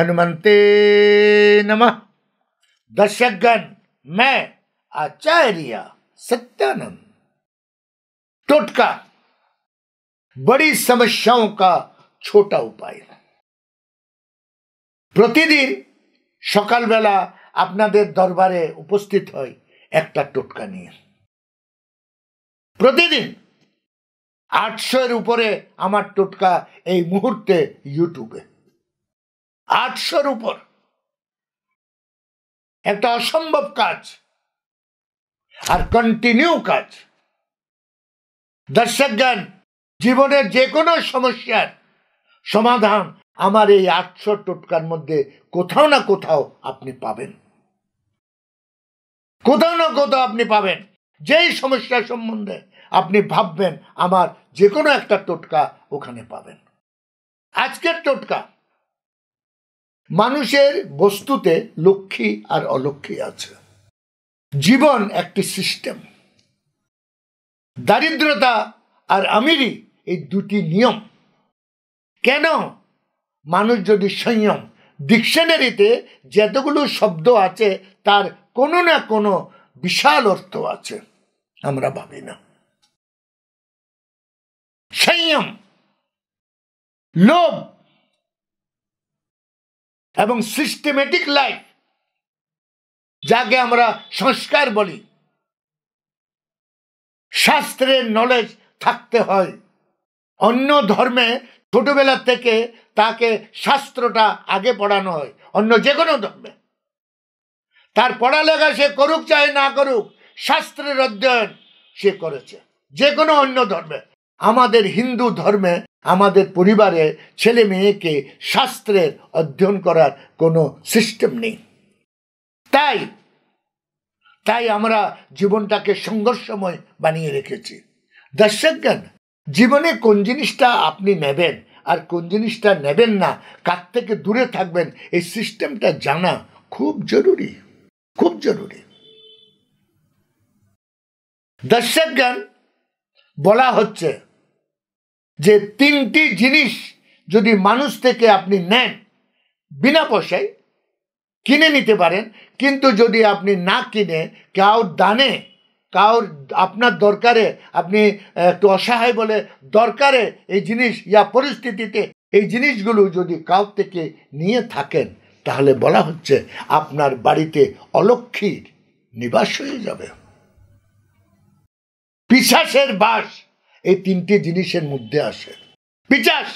हनुमंते नमः। दर्शकगण, मैं आचार्य सत्यानंद। टोटका, बड़ी समस्याओं का छोटा उपाय। प्रतिदिन सकाल बेला आपनादेर दरबारे उपस्थित हई एकटा टोटका निये। प्रतिदिन 800 ऊपरे आमार टोटका এই মুহূর্তে ইউটিউবে। 800 ऊपर একটা অসম্ভব কাজ আর কন্টিনিউ কাজ। দর্শকগণ, জীবনের যে কোনো সমস্যার সমাধান আমার এই 800 টোটকার মধ্যে কোথাও না কোথাও আপনি পাবেন। কোথাও না কোথাও আপনি পাবেন। যেই সমস্যা সম্বন্ধে আপনি ভাববেন, আমার যে কোনো একটা টোটকা ওখানে পাবেন। আজকের টোটকা, মানুষের বস্তুতে লক্ষ্মী আর অলক্ষ্মী আছে। জীবন একটি সিস্টেম। দারিদ্রতা আর আমিরি এই দুটি নিয়ম। কেন? মানুষ যদি সংযম, ডিকশনারিতে যতগুলো শব্দ আছে তার কোনো না কোনো বিশাল অর্থ আছে, আমরা ভাবি না। সংযম, লোভ এবং সিস্টেমেটিক লাইফ, যাকে আমরা সংস্কার বলি। শাস্ত্রের নলেজ থাকতে হয়। অন্য ধর্মে ছোটবেলা থেকে তাকে শাস্ত্রটা আগে পড়ানো হয়। অন্য যে কোনো ধর্মে তার পড়ালেখা সে করুক চাই না করুক, শাস্ত্রের অধ্যয়ন সে করেছে। যে কোনো অন্য ধর্মে। আমাদের হিন্দু ধর্মে আমাদের পরিবারে ছেলে মেয়েকে শাস্ত্রের অধ্যয়ন করার কোনো সিস্টেম নেই। তাই আমরা জীবনটাকে সংঘর্ষময় বানিয়ে রেখেছি। দর্শকগণ, জীবনে কোন জিনিসটা আপনি নেবেন আর কোন জিনিসটা নেবেন না, কার থেকে দূরে থাকবেন, এই সিস্টেমটা জানা খুব জরুরি, খুব জরুরি। দর্শকগণ, বলা হচ্ছে যে 3টি জিনিস যদি মানুষ থেকে আপনি নেন, বিনা পয়সায় কিনে নিতে পারেন, কিন্তু যদি আপনি না কিনে কাউর দানে, কাউর আপনার দরকারে, আপনি একটু অসহায় বলে দরকারে এই জিনিস ইয়া পরিস্থিতিতে এই জিনিসগুলো যদি কাউ থেকে নিয়ে থাকেন, তাহলে বলা হচ্ছে আপনার বাড়িতে অলক্ষ্মীর নিবাস হয়ে যাবে। পিশাচের বাস এই 3টি জিনিসের মধ্যে আসে। পিশাচ,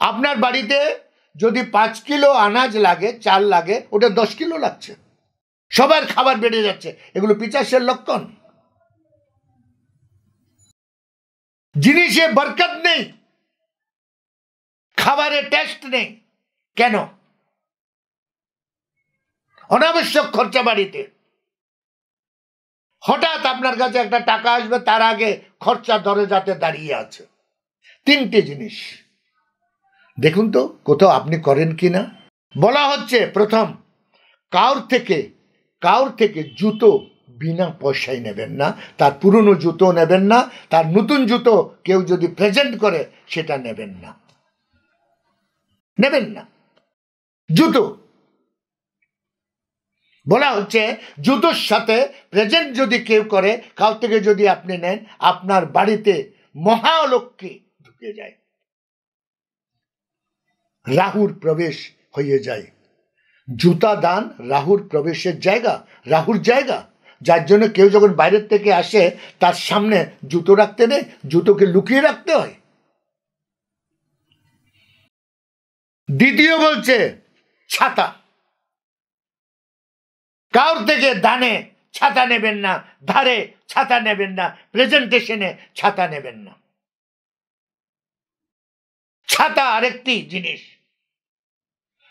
আপনার বাড়িতে যদি 5 কিলো আনাজ লাগে, চাল লাগে, ওটা 10 কিলো লাগছে। সবার খাবার বেড়ে যাচ্ছে। এগুলো পিশাচের লক্ষণ। জিনিসে বরকত নেই, খাবারে টেস্ট নেই। কেন? অনাবশ্যক খরচা বাড়িতে। হঠাৎ আপনার কাছে একটা টাকা আসবে, তার আগে খরচা দরজাতে দাঁড়িয়ে আছে। 3টি জিনিস দেখুন তো কোথাও আপনি করেন কিনা। বলা হচ্ছে প্রথম, কাউর থেকে জুতো বিনা পয়সায় নেবেন না। তার পুরনো জুতো নেবেন না, তার নতুন জুতো কেউ যদি প্রেজেন্ট করে সেটা নেবেন না, নেবেন না। জুতো বলা হচ্ছে, জুতোর সাথে প্রেজেন্ট যদি কেউ করে, কাউ থেকে যদি আপনি নেন, আপনার বাড়িতে মহালক্ষ্মী ঢুকে যায়, রাহুর প্রবেশ হয়ে যায়। জুতা দান রাহুর প্রবেশের জায়গা, রাহুর জায়গা। যার জন্য কেউ যখন বাইরের থেকে আসে তার সামনে জুতো রাখতে নেই, জুতোকে লুকিয়ে রাখতে হয়। দ্বিতীয় বলছে ছাতা। কাউর থেকে দানে ছাতা নেবেন না, ধারে ছাতা নেবেন না, প্রেজেন্টেশনে ছাতা নেবেন না। ছাতা আরেকটি জিনিস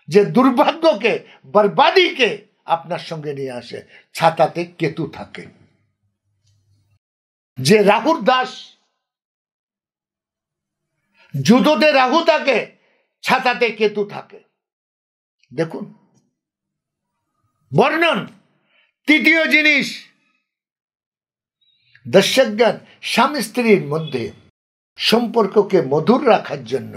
যে দুর্ভাগ্যকে, বরবাদিকে আপনার সঙ্গে নিয়ে আসে। ছাতাতে কেতু থাকে, যে রাহুর দাস। জুতোতে রাহু থাকে, ছাতাতে কেতু থাকে। দেখুন বর্ণন। তৃতীয় জিনিস, দর্শকগণ, স্বামী স্ত্রীর মধ্যে সম্পর্ককে মধুর রাখার জন্য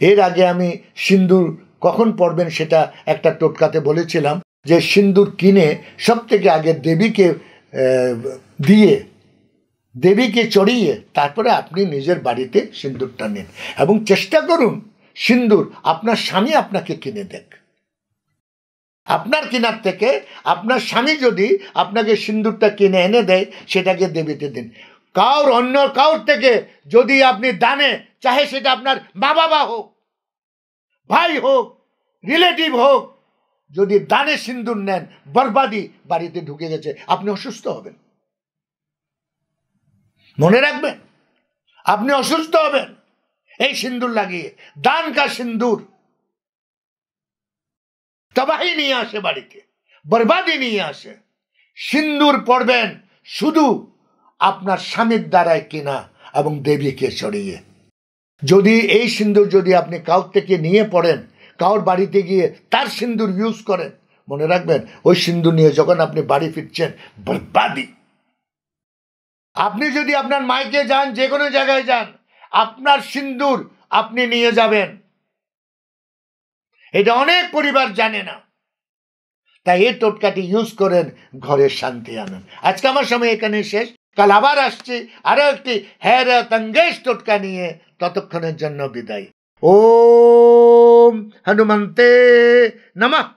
এর আগে আমি সিন্দুর কখন পরবেন সেটা একটা টোটকাতে বলেছিলাম, যে সিন্দুর কিনে সব থেকে আগে দেবীকে দিয়ে, দেবীকে চড়িয়ে তারপরে আপনি নিজের বাড়িতে সিন্দুরটা নিন, এবং চেষ্টা করুন সিন্দুর আপনার স্বামী আপনাকে কিনে দেখ। আপনার কেনার থেকে আপনার স্বামী যদি আপনাকে সিন্দুরটা কিনে এনে দেয়, সেটাকে দেবীতে দিন। অন্য কাউর থেকে যদি আপনি দানে, চাহে সেটা আপনার মা বাবা হোক, ভাই হোক, রিলেটিভ হোক, যদি দানে সিন্দুর নেন, বরবাদি বাড়িতে ঢুকে গেছে, আপনি অসুস্থ হবেন। মনে রাখবেন, আপনি অসুস্থ হবেন এই সিন্দুর লাগিয়ে। দান কা সিন্দুর তবাহি নিয়ে আসে, বাড়িতে বরবাদি নিয়ে আসে। সিন্দুর পড়বেন শুধু আপনার স্বামীর দ্বারাই কিনা এবং দেবীকে চড়িয়ে। যদি এই সিন্দুর যদি আপনি কাউর থেকে নিয়ে পড়েন, কাউর বাড়িতে গিয়ে তার সিন্দুর ইউজ করেন, মনে রাখবেন ওই সিন্দুর নিয়ে যখন আপনি বাড়ি ফিরছেন, বরবাদি। আপনি যদি আপনার মাইকে যান, যে কোনো জায়গায় যান, আপনার সিন্দুর আপনি নিয়ে যাবেন। এটা অনেক পরিবার জানে না, তাই এই টোটকাটি ইউজ করেন, ঘরের শান্তি আনেন। আজকে আমার সময় এখানে শেষ, কাল আবার আসছি আরো একটি হেরাত অঙ্গেজ টোটকা নিয়ে। ততক্ষণের জন্য বিদায়। ওম হনুমন্তে নমঃ।